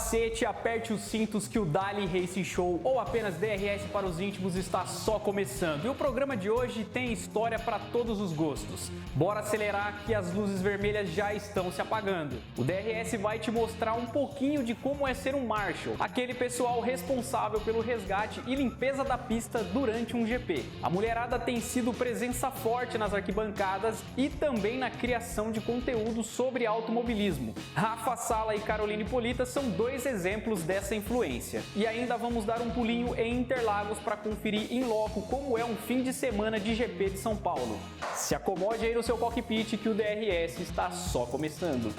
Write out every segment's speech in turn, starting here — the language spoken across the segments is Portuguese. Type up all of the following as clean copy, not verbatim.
capacete, aperte os cintos que o Dali Race Show ou apenas DRS para os íntimos está só começando. E o programa de hoje tem história para todos os gostos. Bora acelerar que as luzes vermelhas já estão se apagando. O DRS vai te mostrar um pouquinho de como é ser um Marshal, aquele pessoal responsável pelo resgate e limpeza da pista durante um GP. A mulherada tem sido presença forte nas arquibancadas e também na criação de conteúdo sobre automobilismo. Rafa Sala e Caroline Polita são dois exemplos dessa influência. E ainda vamos dar um pulinho em Interlagos para conferir em loco como é um fim de semana de GP de São Paulo. Se acomode aí no seu cockpit que o DRS está só começando.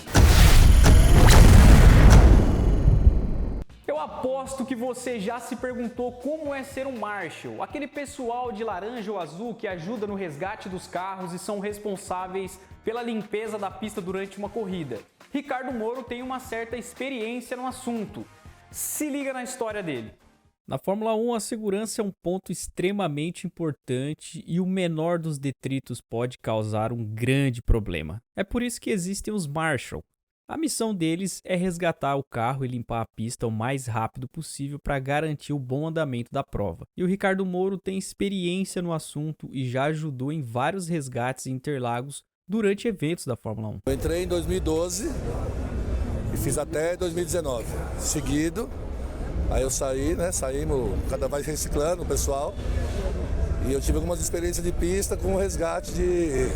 Eu aposto que você já se perguntou como é ser um Marshal, aquele pessoal de laranja ou azul que ajuda no resgate dos carros e são responsáveis pela limpeza da pista durante uma corrida. Ricardo Moro tem uma certa experiência no assunto. Se liga na história dele. Na Fórmula 1, a segurança é um ponto extremamente importante e o menor dos detritos pode causar um grande problema. É por isso que existem os Marshal. A missão deles é resgatar o carro e limpar a pista o mais rápido possível para garantir o bom andamento da prova. E o Ricardo Moro tem experiência no assunto e já ajudou em vários resgates em Interlagos durante eventos da Fórmula 1. Eu entrei em 2012 e fiz até 2019. Seguido, aí eu saímos cada vez reciclando o pessoal. E eu tive algumas experiências de pista com o resgate de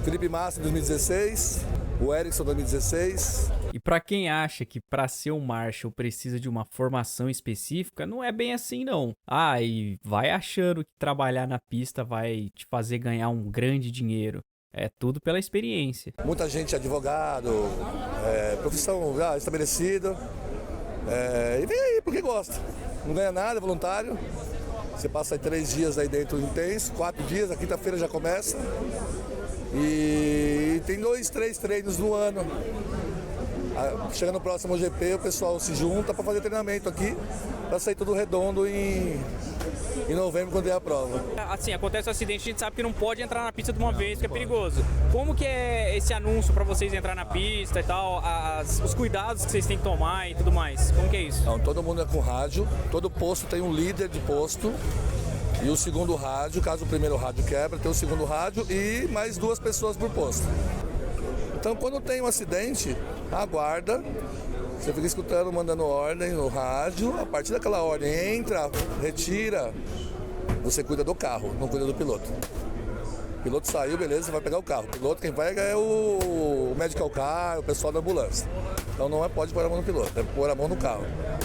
Felipe Massa em 2016, o Ericsson em 2016. E para quem acha que para ser um Marshal precisa de uma formação específica, não é bem assim não. E vai achando que trabalhar na pista vai te fazer ganhar um grande dinheiro. É tudo pela experiência. Muita gente é advogado, profissão já estabelecida, e vem aí porque gosta. Não ganha nada, é voluntário. Você passa aí 3 dias aí dentro intenso, 4 dias, a quinta-feira já começa. E tem 2, 3 treinos no ano. Chega no próximo GP, o pessoal se junta para fazer treinamento aqui, para sair tudo redondo em novembro, quando é a prova. Assim, acontece um acidente, a gente sabe que não pode entrar na pista de uma vez, que é perigoso. Como que é esse anúncio para vocês entrar na pista e tal, os cuidados que vocês têm que tomar e tudo mais? Como que é isso? Então, todo mundo é com rádio, todo posto tem um líder de posto e o segundo rádio, caso o primeiro rádio quebra, tem o segundo rádio e mais 2 pessoas por posto. Então, quando tem um acidente, aguarda, você fica escutando, mandando ordem no rádio, a partir daquela ordem entra, retira, você cuida do carro, não cuida do piloto. O piloto saiu, beleza, você vai pegar o carro. O piloto quem pega é o medical car, o pessoal da ambulância. Então não pode pôr a mão no piloto, é pôr a mão no carro.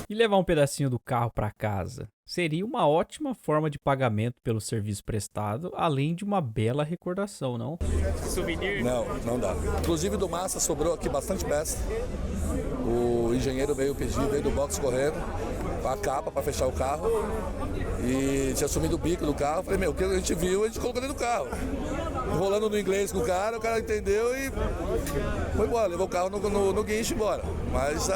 E levar um pedacinho do carro para casa seria uma ótima forma de pagamento pelo serviço prestado, além de uma bela recordação, não? Souvenir? Não dá. Inclusive do Massa sobrou aqui bastante peça. O engenheiro veio do box correndo, com a capa para fechar o carro. E tinha sumido o bico do carro. Falei, o que a gente viu, a gente colocou dentro do carro. Enrolando no inglês com o cara entendeu e foi embora, levou o carro no guincho e embora. Mas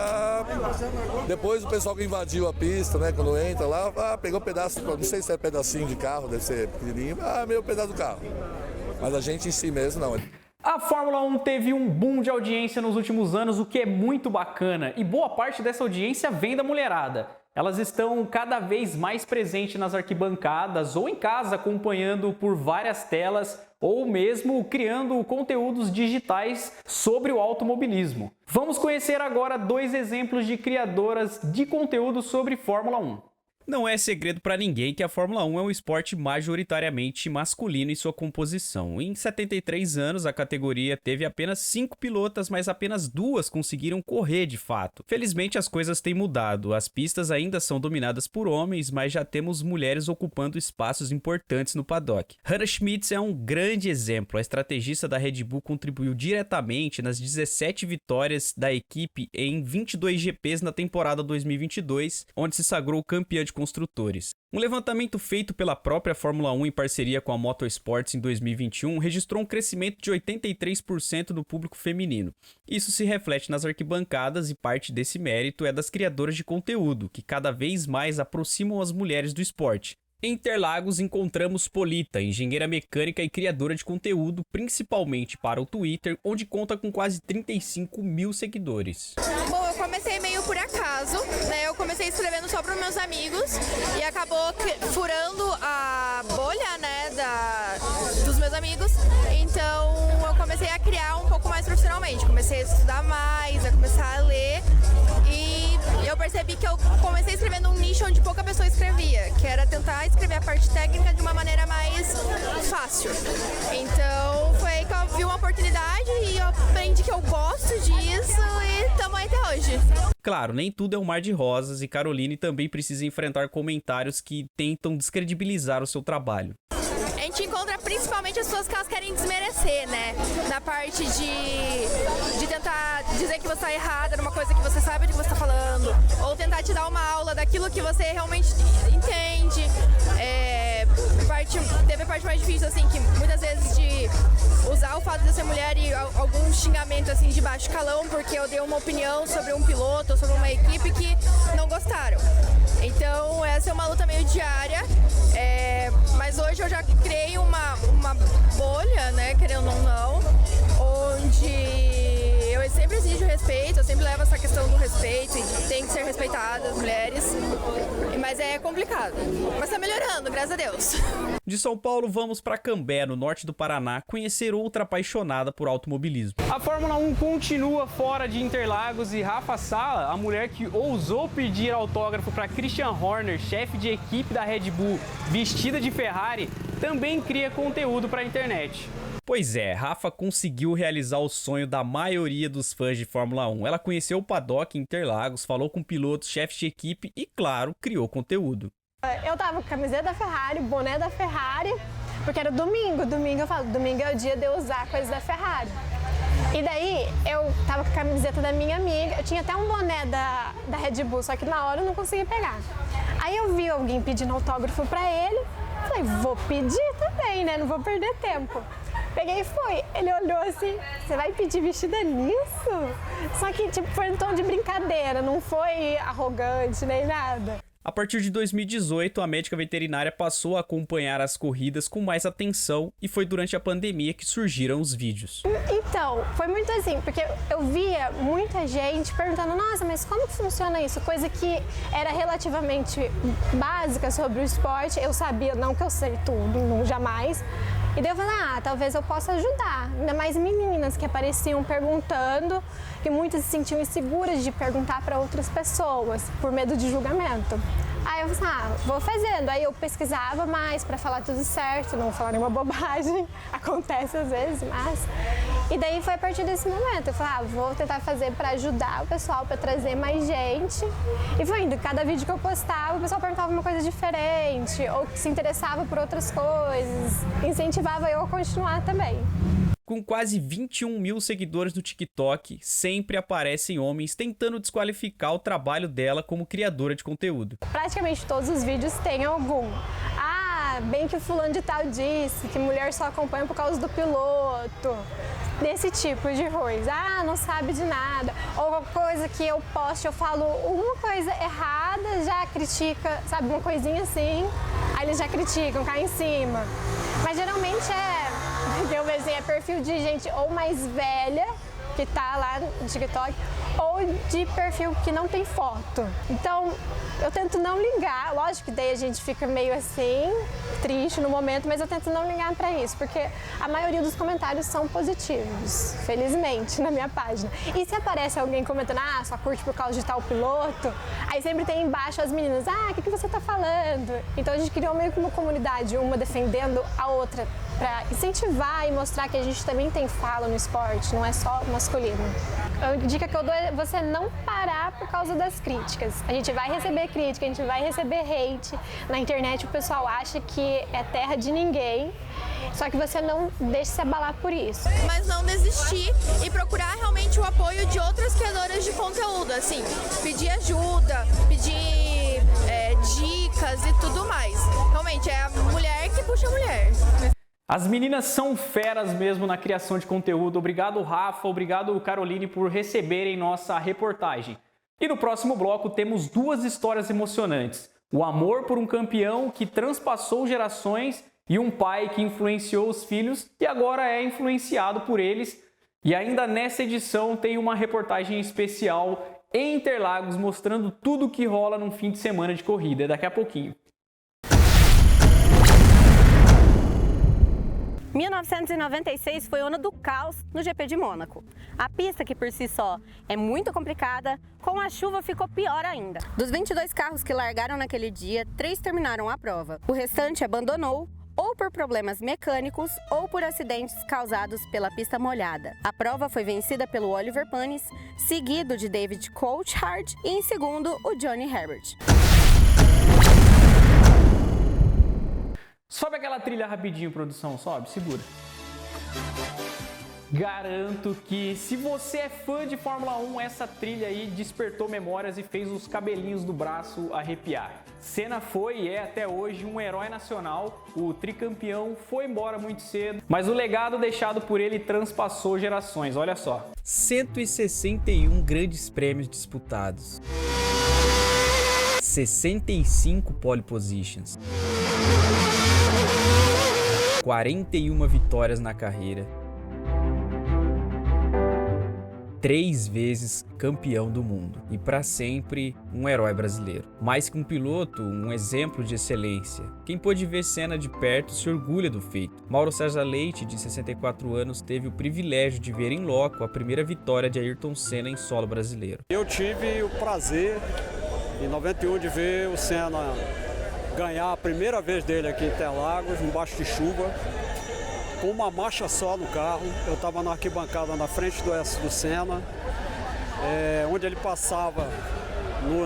depois o pessoal que invadiu a pista, né, quando entra lá, pegou um pedaço, não sei se é pedacinho de carro, deve ser pequenininho, meio pedaço do carro. Mas a gente em si mesmo não. A Fórmula 1 teve um boom de audiência nos últimos anos, o que é muito bacana, e boa parte dessa audiência vem da mulherada. Elas estão cada vez mais presentes nas arquibancadas ou em casa acompanhando por várias telas ou mesmo criando conteúdos digitais sobre o automobilismo. Vamos conhecer agora 2 exemplos de criadoras de conteúdo sobre Fórmula 1. Não é segredo para ninguém que a Fórmula 1 é um esporte majoritariamente masculino em sua composição. Em 73 anos, a categoria teve apenas 5 pilotas, mas apenas 2 conseguiram correr de fato. Felizmente, as coisas têm mudado. As pistas ainda são dominadas por homens, mas já temos mulheres ocupando espaços importantes no paddock. Hannah Schmitz é um grande exemplo. A estrategista da Red Bull contribuiu diretamente nas 17 vitórias da equipe em 22 GPs na temporada 2022, onde se sagrou campeã de construtores. Um levantamento feito pela própria Fórmula 1 em parceria com a Motorsports em 2021 registrou um crescimento de 83% do público feminino. Isso se reflete nas arquibancadas e parte desse mérito é das criadoras de conteúdo, que cada vez mais aproximam as mulheres do esporte. Em Interlagos encontramos Polita, engenheira mecânica e criadora de conteúdo, principalmente para o Twitter, onde conta com quase 35 mil seguidores. Bom, eu comecei meio por acaso, né? Eu comecei escrevendo só para os meus amigos e acabou furando a bolha, né, dos meus amigos. Então eu comecei a criar um pouco mais profissionalmente, comecei a estudar mais, a começar a ler e eu percebi que eu comecei a escrever num nicho onde pouca pessoa escrevia, que era tentar escrever a parte técnica de uma maneira mais fácil. Então foi aí que eu vi uma oportunidade e eu aprendi que eu gosto disso e estamos aí até hoje. Claro, nem tudo é um mar de rosas e Caroline também precisa enfrentar comentários que tentam descredibilizar o seu trabalho. A gente encontra principalmente as pessoas que elas querem desmerecer, né? Na parte de tentar dizer que você está errada numa coisa que você sabe de que você está falando, ou tentar te dar uma aula daquilo que você realmente entende. Teve a parte mais difícil, assim, que muitas vezes de usar o fato de eu ser mulher e algum xingamento, assim, de baixo calão, porque eu dei uma opinião sobre um piloto ou sobre uma equipe que não gostaram. Então, essa é uma luta meio diária, mas hoje eu já criei uma bolha, né, querendo ou não, onde eu sempre exijo respeito, eu sempre levo essa questão do respeito e tem que ser respeitadas as mulheres, mas é complicado. Mas tá melhorando, graças a Deus. De São Paulo, vamos para Cambé, no norte do Paraná, conhecer outra apaixonada por automobilismo. A Fórmula 1 continua fora de Interlagos e Rafa Sala, a mulher que ousou pedir autógrafo para Christian Horner, chefe de equipe da Red Bull, vestida de Ferrari, também cria conteúdo para a internet. Pois é, Rafa conseguiu realizar o sonho da maioria dos fãs de Fórmula 1. Ela conheceu o paddock em Interlagos, falou com pilotos, chefes de equipe e, claro, criou conteúdo. Eu tava com camiseta da Ferrari, boné da Ferrari, porque era domingo. Domingo eu falo, domingo é o dia de eu usar coisas da Ferrari. E daí eu tava com a camiseta da minha amiga, eu tinha até um boné da Red Bull, só que na hora eu não consegui pegar. Aí eu vi alguém pedindo autógrafo pra ele, falei, vou pedir também, né? Não vou perder tempo. Peguei e fui. Ele olhou assim, você vai pedir vestida nisso? Só que tipo, foi um tom de brincadeira, não foi arrogante nem nada. A partir de 2018, a médica veterinária passou a acompanhar as corridas com mais atenção e foi durante a pandemia que surgiram os vídeos. Então, foi muito assim, porque eu via muita gente perguntando, nossa, mas como que funciona isso? Coisa que era relativamente básica sobre o esporte, eu sabia, não que eu sei tudo, não, jamais. E daí eu falei, talvez eu possa ajudar. Ainda mais meninas que apareciam perguntando, que muitas se sentiam inseguras de perguntar para outras pessoas, por medo de julgamento. Aí eu falei, vou fazendo. Aí eu pesquisava mais para falar tudo certo, não falar nenhuma bobagem. Acontece às vezes, mas... E daí foi a partir desse momento. Eu falei, vou tentar fazer para ajudar o pessoal, para trazer mais gente. E foi indo. Cada vídeo que eu postava, o pessoal perguntava uma coisa diferente, ou que se interessava por outras coisas. Incentivava eu a continuar também. Com quase 21 mil seguidores no TikTok, sempre aparecem homens tentando desqualificar o trabalho dela como criadora de conteúdo. Praticamente todos os vídeos têm algum. Bem que o fulano de tal disse que mulher só acompanha por causa do piloto. Desse tipo de coisa. Não sabe de nada. Ou uma coisa que eu posto, eu falo uma coisa errada, já critica, sabe, uma coisinha assim. Aí eles já criticam, caem em cima. Mas geralmente eu vejo assim, é perfil de gente ou mais velha, que tá lá no TikTok, ou de perfil que não tem foto. Então, eu tento não ligar, lógico que daí a gente fica meio assim, triste no momento, mas eu tento não ligar pra isso, porque a maioria dos comentários são positivos, felizmente, na minha página. E se aparece alguém comentando, só curte por causa de tal piloto, aí sempre tem embaixo as meninas, o que você tá falando? Então a gente criou meio que uma comunidade, uma defendendo a outra, para incentivar e mostrar que a gente também tem fala no esporte, não é só masculino. A dica que eu dou é você não parar por causa das críticas. A gente vai receber crítica, a gente vai receber hate. Na internet o pessoal acha que é terra de ninguém, só que você não deixe se abalar por isso. Mas não desistir e procurar realmente o apoio de outras criadoras de conteúdo, assim, pedir ajuda, pedir dicas e tudo mais. Realmente é a mulher que puxa a mulher. As meninas são feras mesmo na criação de conteúdo. Obrigado, Rafa. Obrigado, Caroline, por receberem nossa reportagem. E no próximo bloco temos duas histórias emocionantes. O amor por um campeão que transpassou gerações e um pai que influenciou os filhos e agora é influenciado por eles. E ainda nessa edição tem uma reportagem especial em Interlagos mostrando tudo o que rola num fim de semana de corrida. Daqui a pouquinho. 1996 foi o ano do caos no GP de Mônaco. A pista, que por si só é muito complicada, com a chuva ficou pior ainda. Dos 22 carros que largaram naquele dia, 3 terminaram a prova. O restante abandonou, ou por problemas mecânicos ou por acidentes causados pela pista molhada. A prova foi vencida pelo Oliver Panis, seguido de David Coulthard e em segundo o Johnny Herbert. Sobe aquela trilha rapidinho, produção, sobe, segura. Garanto que se você é fã de Fórmula 1, essa trilha aí despertou memórias e fez os cabelinhos do braço arrepiar. Senna foi e é até hoje um herói nacional, o tricampeão foi embora muito cedo, mas o legado deixado por ele transpassou gerações, olha só. 161 grandes prêmios disputados. 65 pole positions. 41 vitórias na carreira. 3 vezes campeão do mundo e para sempre um herói brasileiro. Mais que um piloto, um exemplo de excelência. Quem pôde ver Senna de perto se orgulha do feito. Mauro César Leite, de 64 anos, teve o privilégio de ver em loco a primeira vitória de Ayrton Senna em solo brasileiro. Eu tive o prazer, em 91, de ver o Senna ganhar a primeira vez dele aqui em Interlagos, embaixo de chuva, com uma marcha só no carro. Eu estava na arquibancada na frente do Senna, onde ele passava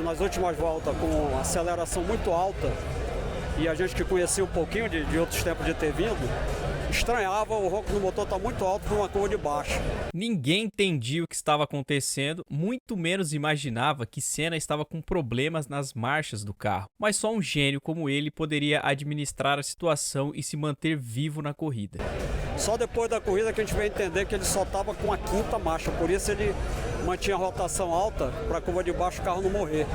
nas últimas voltas com aceleração muito alta, e a gente que conhecia um pouquinho de outros tempos de ter vindo, estranhava o ronco do motor estar muito alto para uma curva de baixo. Ninguém entendia o que estava acontecendo, muito menos imaginava que Senna estava com problemas nas marchas do carro. Mas só um gênio como ele poderia administrar a situação e se manter vivo na corrida. Só depois da corrida que a gente veio entender que ele só estava com a 5ª marcha, por isso ele mantinha a rotação alta para a curva de baixo o carro não morrer.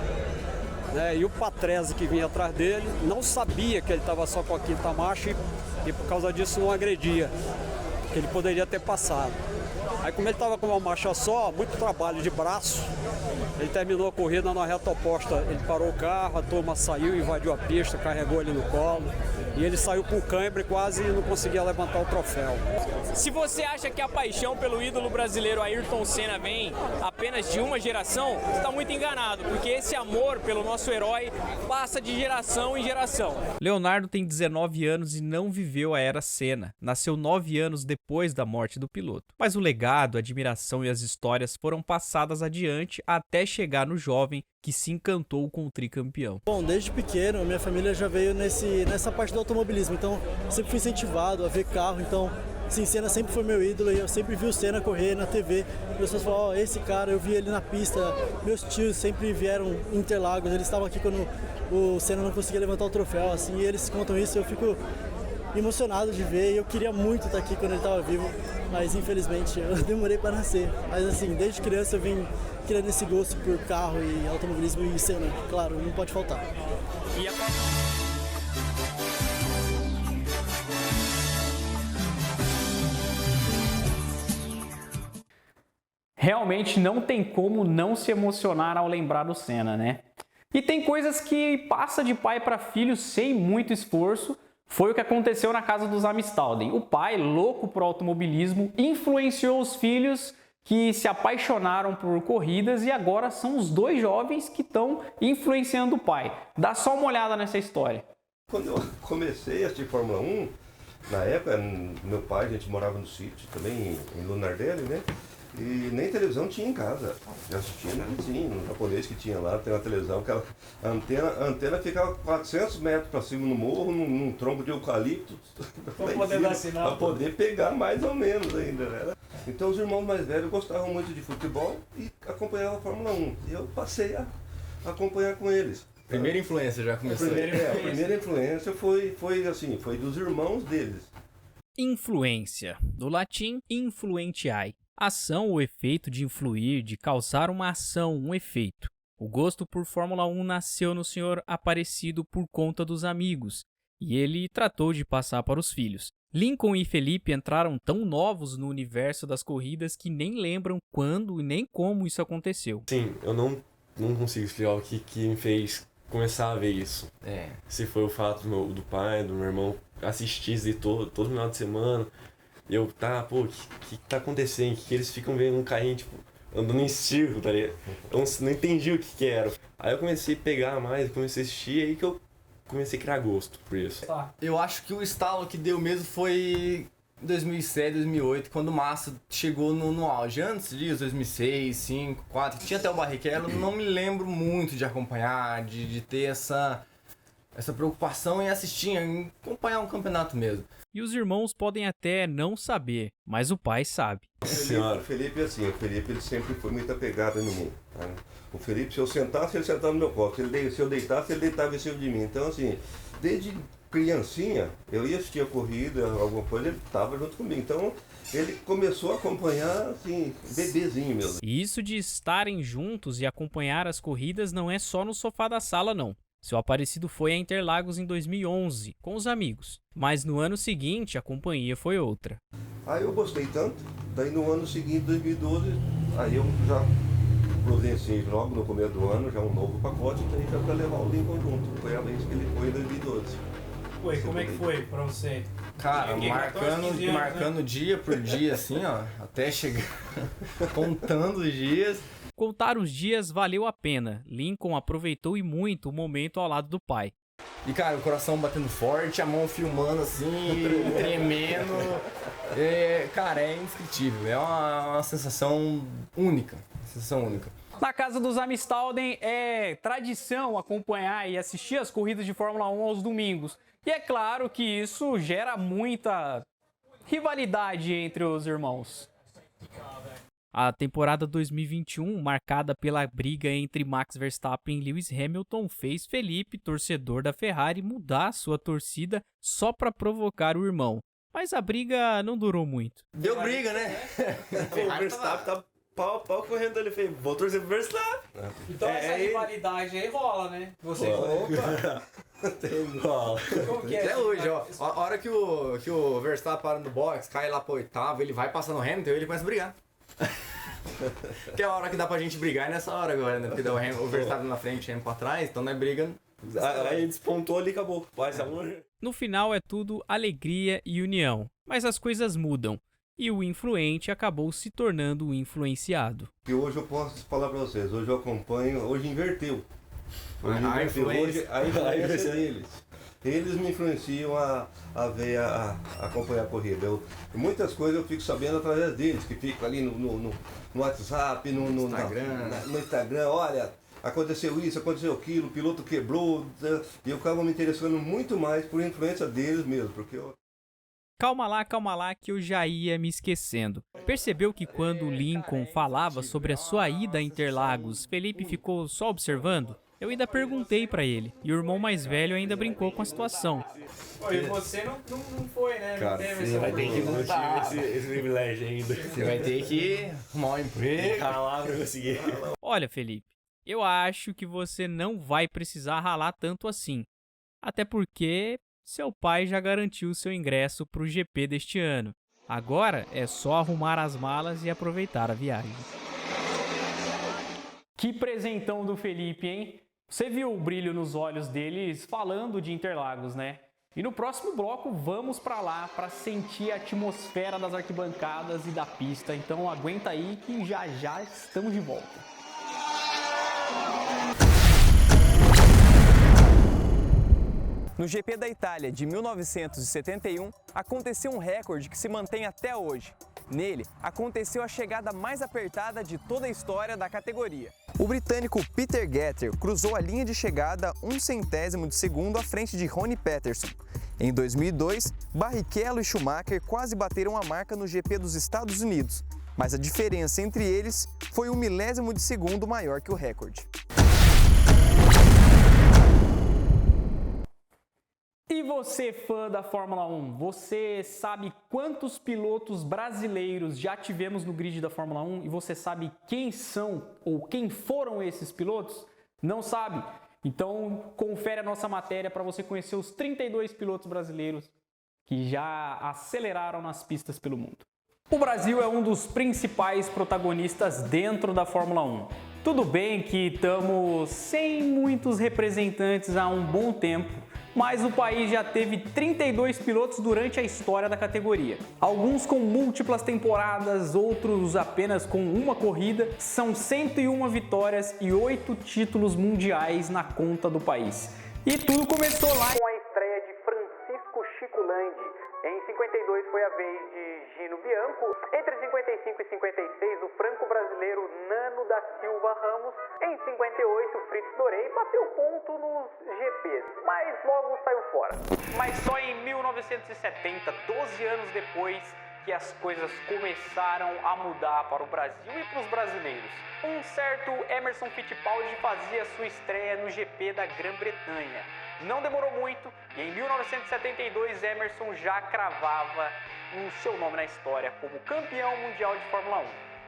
E o Patrese, que vinha atrás dele, não sabia que ele estava só com a 5ª marcha e por causa disso não agredia, que ele poderia ter passado. Aí, como ele estava com uma marcha só, muito trabalho de braço, ele terminou a corrida na reta oposta. Ele parou o carro, a turma saiu, invadiu a pista, carregou ele no colo e ele saiu com cãibra e quase não conseguia levantar o troféu. Se você acha que a paixão pelo ídolo brasileiro Ayrton Senna vem apenas de uma geração, você está muito enganado, porque esse amor pelo nosso herói passa de geração em geração. Leonardo tem 19 anos e não viveu a era Senna. Nasceu 9 anos depois da morte do piloto. Mas o legado, a admiração e as histórias foram passadas adiante até chegar no jovem que se encantou com o tricampeão. Bom, desde pequeno, minha família já veio nessa parte do automobilismo, então sempre fui incentivado a ver carro, então sim, Senna sempre foi meu ídolo e eu sempre vi o Senna correr na TV. As pessoas falam, esse cara, eu vi ele na pista, meus tios sempre vieram em Interlagos, eles estavam aqui quando o Senna não conseguia levantar o troféu, assim, e eles contam isso, eu fico emocionado de ver, e eu queria muito estar aqui quando ele estava vivo, mas infelizmente eu demorei para nascer. Mas assim, desde criança eu vim criando esse gosto por carro e automobilismo e Senna, claro, não pode faltar. Realmente não tem como não se emocionar ao lembrar do Senna, né? E tem coisas que passa de pai para filho sem muito esforço. Foi o que aconteceu na casa dos Amstalden. O pai, louco por automobilismo, influenciou os filhos que se apaixonaram por corridas e agora são os 2 jovens que estão influenciando o pai. Dá só uma olhada nessa história. Quando eu comecei a assistir Fórmula 1, na época, meu pai, a gente morava no sítio também, em Lunardelli, né? E nem televisão tinha em casa. Eu assistia no vizinho, no japonês que tinha lá, tem uma televisão, que a antena ficava 400 metros para cima no morro, num tronco de eucalipto, para poder pegar mais ou menos ainda, né? Então os irmãos mais velhos gostavam muito de futebol e acompanhavam a Fórmula 1. E eu passei a acompanhar com eles. Primeira influência já começou. A primeira influência foi dos irmãos deles. Influência, do latim influentiae. Ação ou efeito de influir, de causar uma ação, um efeito. O gosto por Fórmula 1 nasceu no Sr. Aparecido por conta dos amigos, e ele tratou de passar para os filhos. Lincoln e Felipe entraram tão novos no universo das corridas que nem lembram quando e nem como isso aconteceu. Sim, eu não consigo explicar o que me fez começar a ver isso. Se foi o fato do pai, do meu irmão assistir todo final de semana, eu, o que tá acontecendo? Que eles ficam vendo um carrinho, tipo, andando em círculo, tá ligado? Eu não entendi o que era. Aí eu comecei a pegar mais, comecei a assistir, aí que eu comecei a criar gosto por isso. Eu acho que o estalo que deu mesmo foi em 2007, 2008, quando o Massa chegou no auge. Antes disso, 2006, 2005, 2004, tinha até o Barrichello, não me lembro muito de acompanhar, de ter essa preocupação em assistir, em acompanhar um campeonato mesmo. E os irmãos podem até não saber, mas o pai sabe. O Felipe ele sempre foi muito apegado em mim. Tá? O Felipe, se eu sentasse, ele sentava no meu colo. Se eu deitasse, ele deitava em cima de mim. Então, assim, desde criancinha, eu ia assistir a corrida, alguma coisa, ele estava junto comigo. Então, ele começou a acompanhar, assim, bebezinho mesmo. E isso de estarem juntos e acompanhar as corridas não é só no sofá da sala, não. Seu Aparecido foi a Interlagos em 2011, com os amigos. Mas no ano seguinte, a companhia foi outra. Aí eu gostei tanto, daí no ano seguinte, 2012, aí eu já providenciei logo no começo do ano, já um novo pacote, daí já para levar o Lincoln junto. Foi a vez que ele foi em 2012. Como é que foi pra você? Cara, marcando dia por dia, assim, ó, até chegar, contando os dias. Contar os dias valeu a pena. Lincoln aproveitou e muito o momento ao lado do pai. E, cara, o coração batendo forte, a mão filmando assim, tremendo. Cara, é indescritível. É uma sensação única. Na casa dos Amistalden é tradição acompanhar e assistir as corridas de Fórmula 1 aos domingos. E é claro que isso gera muita rivalidade entre os irmãos. A temporada 2021, marcada pela briga entre Max Verstappen e Lewis Hamilton, fez Felipe, torcedor da Ferrari, mudar sua torcida só para provocar o irmão. Mas a briga não durou muito. Deu briga, né? O Verstappen tá pau a pau correndo ali, falei, vou torcer pro Verstappen. Então essa rivalidade aí rola, né? Você. Opa! Como que é? Até hoje, ó. A hora que o Verstappen para no box, cai lá pro oitavo, ele vai passando o Hamilton e ele começa a brigar. Que é a hora que dá pra gente brigar, é nessa hora agora, né? Porque dá o Verstappen na frente e o Hamilton pra trás, então não é briga. Aí despontou ali e acabou. Paz, amor. No final é tudo alegria e união, mas as coisas mudam. E o influente acabou se tornando o influenciado. E hoje eu posso falar pra vocês, hoje eu acompanho, hoje inverteu. A influência deles. Eles me influenciam a acompanhar a corrida. Muitas coisas eu fico sabendo através deles, que ficam ali no WhatsApp, no Instagram, olha, aconteceu isso, aconteceu aquilo, o piloto quebrou, e eu acabo me interessando muito mais por influência deles mesmo, porque eu... Calma lá, que eu já ia me esquecendo. Percebeu que quando o Lincoln falava sobre a sua ida a Interlagos, Felipe ficou só observando? Eu ainda perguntei pra ele, e o irmão mais velho ainda brincou com a situação. E você não foi, né? Cara, você vai ter que lutar esse privilégio ainda. Você vai ter que arrumar um emprego. Ralar pra conseguir. Olha, Felipe, eu acho que você não vai precisar ralar tanto assim. Até porque seu pai já garantiu seu ingresso pro GP deste ano. Agora é só arrumar as malas e aproveitar a viagem. Que presentão do Felipe, hein? Você viu o brilho nos olhos deles falando de Interlagos, né? E no próximo bloco vamos para lá para sentir a atmosfera das arquibancadas e da pista. Então aguenta aí que já estamos de volta. No GP da Itália de 1971, aconteceu um recorde que se mantém até hoje. Nele, aconteceu a chegada mais apertada de toda a história da categoria. O britânico Peter Getter cruzou a linha de chegada 1/100º de segundo à frente de Ronnie Peterson. Em 2002, Barrichello e Schumacher quase bateram a marca no GP dos Estados Unidos, mas a diferença entre eles foi 1 milésimo de segundo maior que o recorde. E você, fã da Fórmula 1, você sabe quantos pilotos brasileiros já tivemos no grid da Fórmula 1 e você sabe quem são ou quem foram esses pilotos? Não sabe? Então confere a nossa matéria para você conhecer os 32 pilotos brasileiros que já aceleraram nas pistas pelo mundo. O Brasil é um dos principais protagonistas dentro da Fórmula 1. Tudo bem que estamos sem muitos representantes há um bom tempo, mas o país já teve 32 pilotos durante a história da categoria. Alguns com múltiplas temporadas, outros apenas com uma corrida. São 101 vitórias e 8 títulos mundiais na conta do país. E tudo começou lá com a estreia de Francisco Chico Landi. Em 52 foi a vez de Gino Bianco. Entre 55 e 56, o franco-brasileiro Nano da Silva Ramos. Em 58, Fritz Dorey bateu ponto nos GPs, mas logo saiu fora. Mas só em 1970, 12 anos depois, que as coisas começaram a mudar para o Brasil e para os brasileiros. Um certo Emerson Fittipaldi fazia sua estreia no GP da Grã-Bretanha. Não demorou muito e em 1972 Emerson já cravava o seu nome na história como campeão mundial de Fórmula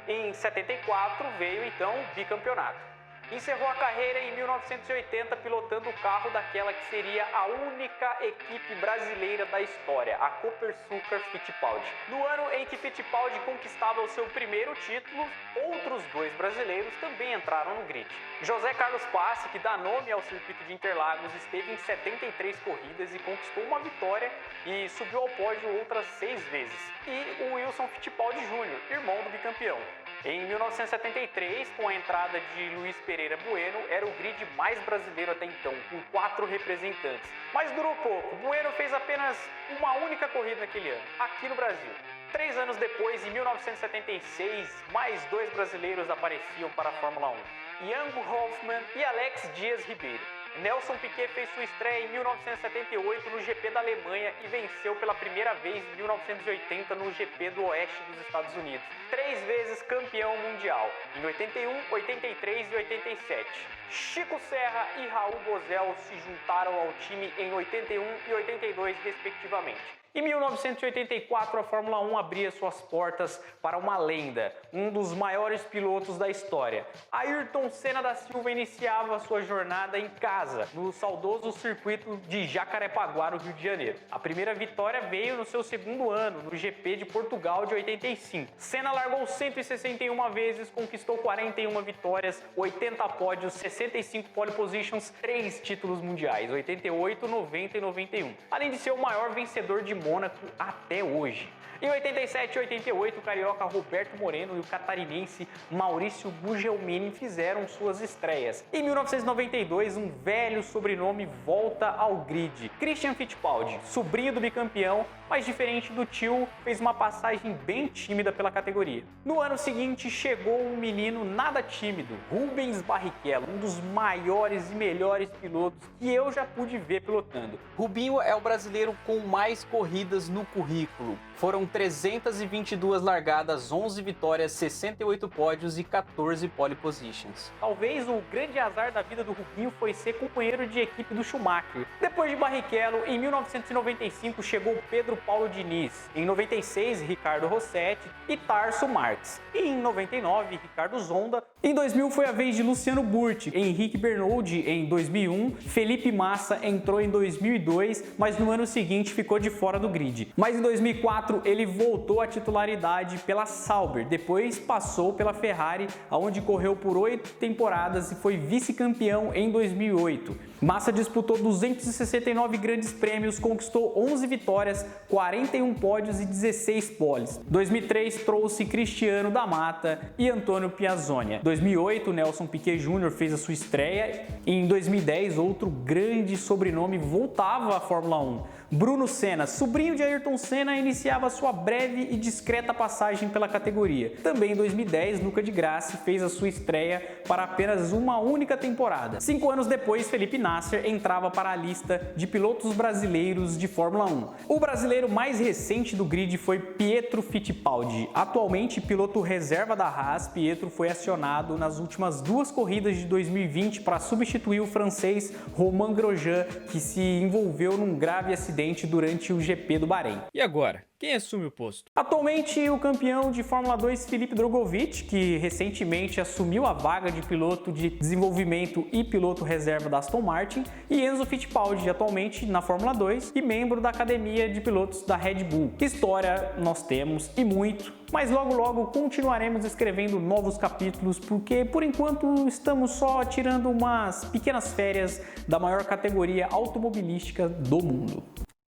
1. Em 74 veio então o bicampeonato. Encerrou a carreira em 1980 pilotando o carro daquela que seria a única equipe brasileira da história, a Copersucar Fittipaldi. No ano em que Fittipaldi conquistava o seu primeiro título, outros 2 brasileiros também entraram no grid. José Carlos Passe, que dá nome ao circuito de Interlagos, esteve em 73 corridas e conquistou uma vitória e subiu ao pódio outras 6 vezes. E o Wilson Fittipaldi Jr., irmão do bicampeão. Em 1973, com a entrada de Luiz Pereira Bueno, era o grid mais brasileiro até então, com 4 representantes. Mas durou pouco, Bueno fez apenas uma única corrida naquele ano, aqui no Brasil. 3 anos depois, em 1976, mais 2 brasileiros apareciam para a Fórmula 1, Yango Hoffmann e Alex Dias Ribeiro. Nelson Piquet fez sua estreia em 1978 no GP da Alemanha e venceu pela primeira vez em 1980 no GP do Oeste dos Estados Unidos. 3 vezes campeão mundial, em 81, 83 e 87. Chico Serra e Raul Bozel se juntaram ao time em 81 e 82, respectivamente. Em 1984, a Fórmula 1 abria suas portas para uma lenda, um dos maiores pilotos da história. Ayrton Senna da Silva iniciava sua jornada em casa, no saudoso circuito de Jacarepaguá, no Rio de Janeiro. A primeira vitória veio no seu segundo ano, no GP de Portugal de 85. Senna largou 161 vezes, conquistou 41 vitórias, 80 pódios, 65 pole positions, 3 títulos mundiais, 88, 90 e 91. Além de ser o maior vencedor de Mônaco até hoje. Em 87 e 88, o carioca Roberto Moreno e o catarinense Maurício Gugelmini fizeram suas estreias. Em 1992, um velho sobrenome volta ao grid. Christian Fittipaldi, sobrinho do bicampeão, mas diferente do tio, fez uma passagem bem tímida pela categoria. No ano seguinte, chegou um menino nada tímido, Rubens Barrichello, um dos maiores e melhores pilotos que eu já pude ver pilotando. Rubinho é o brasileiro com mais corridas no currículo. Foram 322 largadas, 11 vitórias, 68 pódios e 14 pole positions. Talvez o grande azar da vida do Rubinho foi ser companheiro de equipe do Schumacher. Depois de Barrichello, em 1995 chegou Pedro Paulo Diniz. Em 96, Ricardo Rossetti e Tarso Marques. E em 99, Ricardo Zonda. Em 2000 foi a vez de Luciano Burti, Henrique Bernoldi em 2001, Felipe Massa entrou em 2002, mas no ano seguinte ficou de fora do grid. Mas em 2004 ele voltou à titularidade pela Sauber, depois passou pela Ferrari, onde correu por 8 temporadas e foi vice-campeão em 2008. Massa disputou 269 grandes prêmios, conquistou 11 vitórias, 41 pódios e 16 poles. 2003 trouxe Cristiano da Mata e Antônio Piazzoni. 2008, Nelson Piquet Jr. fez a sua estreia e em 2010 outro grande sobrenome voltava à Fórmula 1. Bruno Senna, sobrinho de Ayrton Senna, iniciava sua breve e discreta passagem pela categoria. Também em 2010, Luca de Grassi fez a sua estreia para apenas uma única temporada. 5 anos depois, Felipe Nasser entrava para a lista de pilotos brasileiros de Fórmula 1. O brasileiro mais recente do grid foi Pietro Fittipaldi. Atualmente piloto reserva da Haas, Pietro foi acionado nas últimas 2 corridas de 2020 para substituir o francês Romain Grosjean, que se envolveu num grave acidente durante o GP do Bahrein. E agora, quem assume o posto? Atualmente, o campeão de Fórmula 2, Felipe Drogovic, que recentemente assumiu a vaga de piloto de desenvolvimento e piloto reserva da Aston Martin, e Enzo Fittipaldi, atualmente na Fórmula 2 e membro da academia de pilotos da Red Bull. História nós temos e muito, mas logo logo continuaremos escrevendo novos capítulos, porque por enquanto estamos só tirando umas pequenas férias da maior categoria automobilística do mundo.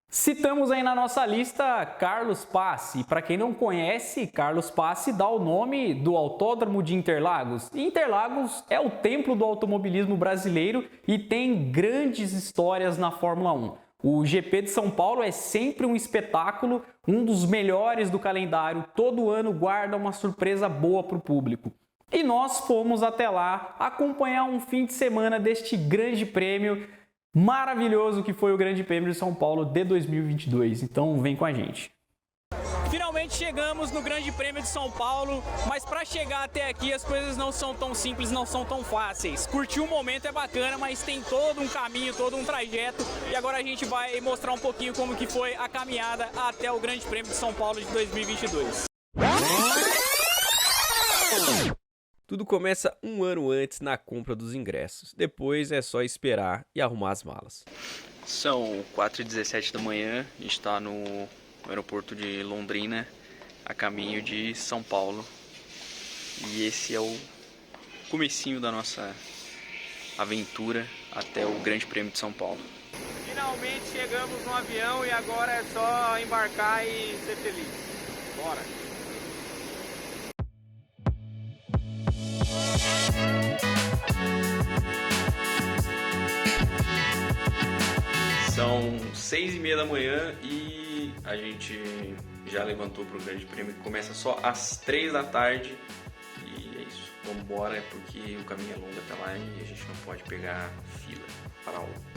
Citamos aí na nossa lista Carlos Pace, e para quem não conhece, Carlos Pace dá o nome do Autódromo de Interlagos. E Interlagos é o templo do automobilismo brasileiro e tem grandes histórias na Fórmula 1. O GP de São Paulo é sempre um espetáculo, um dos melhores do calendário, todo ano guarda uma surpresa boa para o público. E nós fomos até lá acompanhar um fim de semana deste grande prêmio maravilhoso que foi o Grande Prêmio de São Paulo de 2022. Então vem com a gente. Finalmente chegamos no Grande Prêmio de São Paulo, mas para chegar até aqui as coisas não são tão simples, não são tão fáceis. Curtir o momento é bacana, mas tem todo um caminho, todo um trajeto, e agora a gente vai mostrar um pouquinho como que foi a caminhada até o Grande Prêmio de São Paulo de 2022. Tudo começa um ano antes na compra dos ingressos. Depois é só esperar e arrumar as malas. São 4h17 da manhã, a gente está no aeroporto de Londrina, a caminho de São Paulo. E esse é o comecinho da nossa aventura até o Grande Prêmio de São Paulo. Finalmente chegamos no avião e agora é só embarcar e ser feliz. Bora! São 6h30 da manhã e a gente já levantou para o Grande Prêmio, que começa só às 3 da tarde. E é isso, vamos embora, porque o caminho é longo até lá e a gente não pode pegar fila para aula.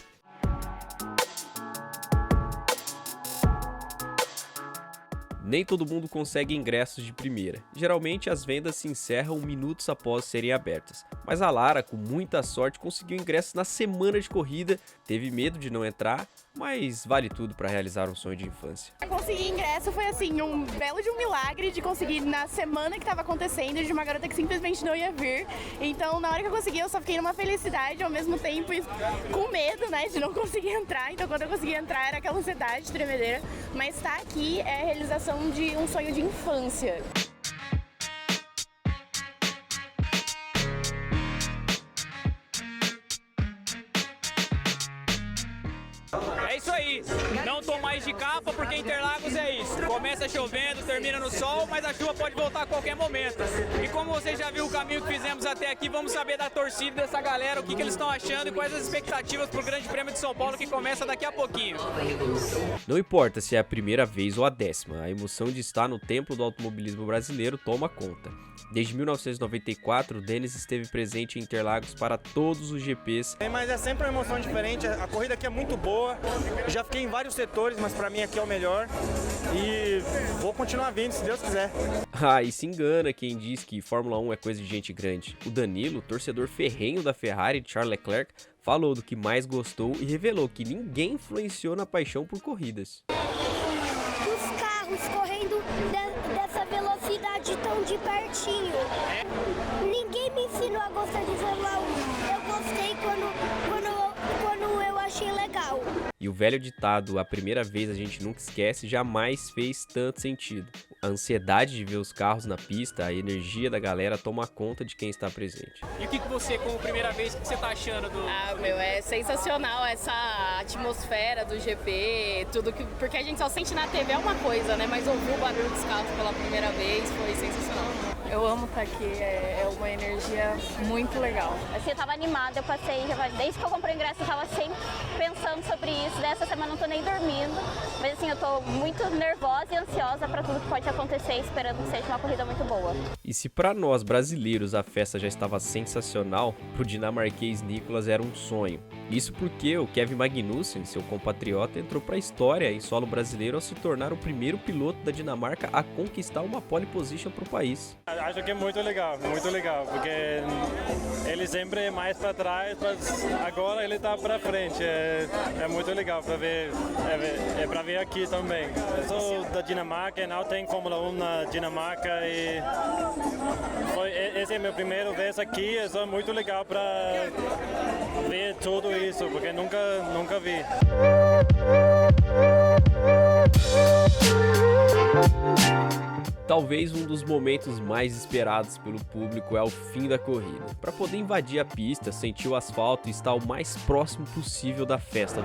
Nem todo mundo consegue ingressos de primeira. Geralmente as vendas se encerram minutos após serem abertas. Mas a Lara, com muita sorte, conseguiu ingressos na semana de corrida, teve medo de não entrar, mas vale tudo para realizar um sonho de infância. Conseguir ingresso foi assim, um belo de um milagre de conseguir na semana que estava acontecendo, de uma garota que simplesmente não ia vir. Então na hora que eu consegui, eu só fiquei numa felicidade, ao mesmo tempo com medo, né, de não conseguir entrar. Então quando eu consegui entrar era aquela ansiedade tremedeira, mas estar aqui é a realização de um sonho de infância. É isso aí, não tô mais de capa porque Interlagos é isso. Começa chovendo, termina no sol, mas a chuva pode voltar a qualquer momento. E como você já viu o caminho que fizemos até aqui, vamos saber da torcida dessa galera, o que eles estão achando e quais as expectativas pro Grande Prêmio de São Paulo que começa daqui a pouquinho. Não importa se é a primeira vez ou a 10ª, a emoção de estar no templo do automobilismo brasileiro toma conta. Desde 1994, o Denis esteve presente em Interlagos para todos os GPs. Mas é sempre uma emoção diferente, a corrida aqui é muito boa, já fiquei em vários setores, mas para mim aqui é o melhor e vou continuar vindo, se Deus quiser. Ah, e se engana quem diz que Fórmula 1 é coisa de gente grande. O Danilo, torcedor ferrenho da Ferrari de Charles Leclerc, falou do que mais gostou e revelou que ninguém influenciou na paixão por corridas. Os carros correndo dessa velocidade tão de pertinho. Ninguém me ensinou a gostar de Fórmula 1. Eu gostei quando eu achei legal. E o velho ditado, a primeira vez a gente nunca esquece, jamais fez tanto sentido. A ansiedade de ver os carros na pista, a energia da galera toma conta de quem está presente. E o que você, como primeira vez, o que você tá achando do... É sensacional essa atmosfera do GP, tudo que... Porque a gente só sente na TV uma coisa, né? Mas ouvir o barulho dos carros pela primeira vez foi sensacional. Eu amo estar aqui, é uma energia muito legal. Assim, eu tava animada, eu passei, desde que eu comprei o ingresso, eu tava sempre pensando sobre isso. dessa semana eu não tô nem dormindo, mas assim, eu tô muito nervosa e ansiosa para tudo que pode acontecer, esperando que seja uma corrida muito boa. E se para nós brasileiros a festa já estava sensacional, pro dinamarquês Nicolas era um sonho. Isso porque o Kevin Magnussen, seu compatriota, entrou para a história em solo brasileiro ao se tornar o primeiro piloto da Dinamarca a conquistar uma pole position para o país. Acho que é muito legal, porque ele sempre é mais para trás, mas agora ele está para frente. É muito legal para ver, para ver aqui também. Eu sou da Dinamarca e não tem Fórmula 1 na Dinamarca e esse é meu primeiro vez aqui. É só muito legal para ver tudo isso, porque nunca vi. Talvez um dos momentos mais esperados pelo público é o fim da corrida. Para poder invadir a pista, sentir o asfalto e estar o mais próximo possível da festa.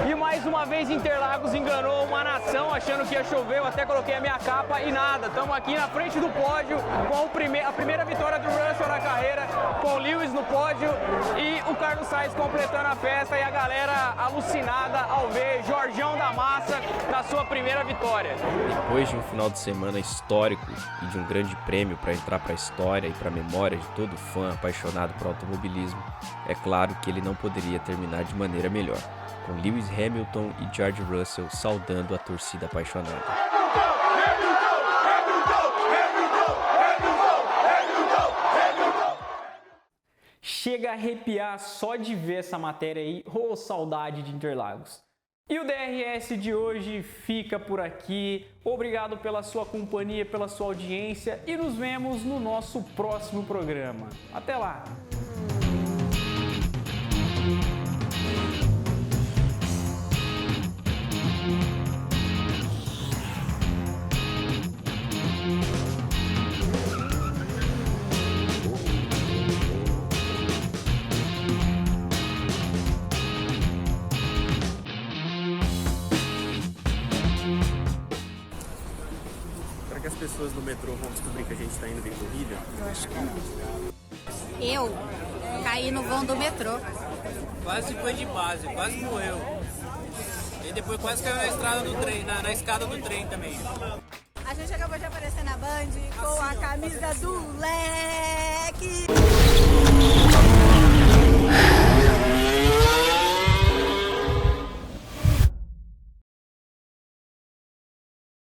E mais uma vez Interlagos enganou uma nação achando que ia chover. Eu até coloquei a minha capa e nada. Estamos aqui na frente do pódio com a primeira vitória do Russell na carreira, com o Lewis no pódio e o Carlos Sainz completando a festa e a galera alucinada ao ver Jorjão da Massa na sua primeira vitória. Depois de um final de semana histórico e de um grande prêmio para entrar para a história e para a memória de todo fã apaixonado por automobilismo, é claro que ele não poderia terminar de maneira melhor, com Lewis Hamilton e George Russell saudando a torcida apaixonada. Chega a arrepiar só de ver essa matéria aí. Ô, saudade de Interlagos. E o DRS de hoje fica por aqui. Obrigado pela sua companhia, pela sua audiência e nos vemos no nosso próximo programa. Até lá! Será que as pessoas do metrô vão descobrir que a gente está indo ver corrida? Eu acho que não. Eu caí no vão do metrô. Quase foi de base, quase morreu. E depois quase caiu na estrada do trem, na escada do trem também. A gente acabou de aparecer na Band com a camisa do Leque.